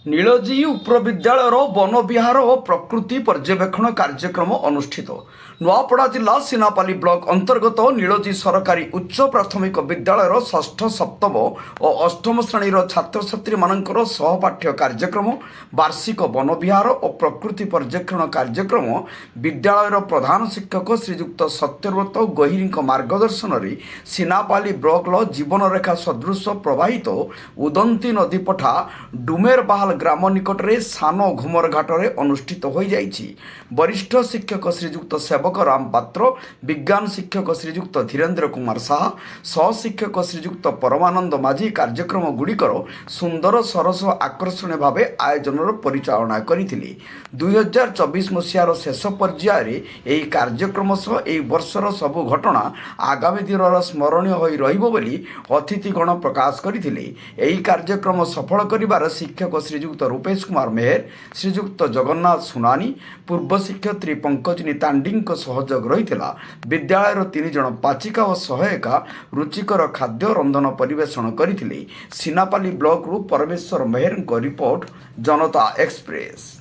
ନୀଳଜୀ ଉପ୍ର ବିଦ୍ୟାଳୟର ବନବିହାର ଓ ପ୍ରକୃତି ପର୍ଯ୍ୟବେକ୍ଷଣ କାର୍ଯ୍ୟକ୍ରମ ଅନୁଷ୍ଠିତ। ନୂଆପଡ଼ା ଜିଲ୍ଲା ସିନାପାଲି ବ୍ଲକ ଅନ୍ତର୍ଗତ ନୀଳଜୀ ସରକାରୀ ଉଚ୍ଚ ପ୍ରାଥମିକ ବିଦ୍ୟାଳୟର ଷଷ୍ଠ ସପ୍ତମ ଓ ଅଷ୍ଟମ ଶ୍ରେଣୀର ଛାତ୍ରଛାତ୍ରୀମାନଙ୍କର ସହପାଠ୍ୟ କାର୍ଯ୍ୟକ୍ରମ ବାର୍ଷିକ ବନବିହାର ଓ ପ୍ରକୃତି ପର୍ଯ୍ୟବେକ୍ଷଣ କାର୍ଯ୍ୟକ୍ରମ ବିଦ୍ୟାଳୟର ପ୍ରଧାନ ଶିକ୍ଷକ ଶ୍ରୀଯୁକ୍ତ ସତ୍ୟବ୍ରତ ଗୋହିରୀଙ୍କ ମାର୍ଗଦର୍ଶନରେ ସିନାପାଲି ବ୍ଲକର ଜୀବନରେଖା ସଦୃଶ ପ୍ରବାହିତ ଉଦନ୍ତୀ ନଦୀ ପଠା ଡୁମେରବାହାଲ ଗ୍ରାମ ନିକଟରେ ସାନ ଘୁମର ଘାଟରେ ଅନୁଷ୍ଠିତ ହୋଇଯାଇଛି। ବରିଷ୍ଠ ଶିକ୍ଷକ ଶ୍ରୀଯୁକ୍ତ ସେବକ ରାମ ପାତ୍ର, ବିଜ୍ଞାନ ଶିକ୍ଷକ ଶ୍ରୀଯୁକ୍ତ ଧୀରେନ୍ଦ୍ର କୁମାର ସାହା, ସହଶିକ୍ଷକ ଶ୍ରୀଯୁକ୍ତ ପରମାନନ୍ଦ ମାଝୀ କାର୍ଯ୍ୟକ୍ରମ ଗୁଡ଼ିକର ସୁନ୍ଦର ସରସ ଆକର୍ଷଣୀୟ ଭାବେ ଆୟୋଜନର ପରିଚାଳନା କରିଥିଲେ। 2024 ମସିହାର ଶେଷ ପର୍ଯ୍ୟାୟରେ ଏହି କାର୍ଯ୍ୟକ୍ରମ ସହ ଏହି ବର୍ଷର ସବୁ ଘଟଣା ଆଗାମୀ ଦିନର ସ୍ମରଣୀୟ ହୋଇ ରହିବ ବୋଲି ଅତିଥିଗଣ ପ୍ରକାଶ କରିଥିଲେ। ଏହି କାର୍ଯ୍ୟକ୍ରମ ସଫଳ କରିବାର ଶିକ୍ଷକ ଶ୍ରୀଯୁକ୍ତ ରୂପେଶ କୁମାର ମେହେର, ଶ୍ରୀଯୁକ୍ତ ଜଗନ୍ନାଥ ସୁନାନୀ, ପୂର୍ବ ଶିକ୍ଷୟତ୍ରୀ ପଙ୍କଜିନୀ ତାଣ୍ଡିଙ୍କ ସହଯୋଗ ରହିଥିଲା। ବିଦ୍ୟାଳୟର 3 ଜଣ ପାଚିକା ଓ ସହାୟିକା ରୁଚିକର ଖାଦ୍ୟ ରନ୍ଧନ ପରିବେଷଣ କରିଥିଲେ। ସିନାପାଲି ବ୍ଲକରୁ ପରମେଶ୍ୱର ମେହେରଙ୍କ ରିପୋର୍ଟ, ଜନତା ଏକ୍ସପ୍ରେସ।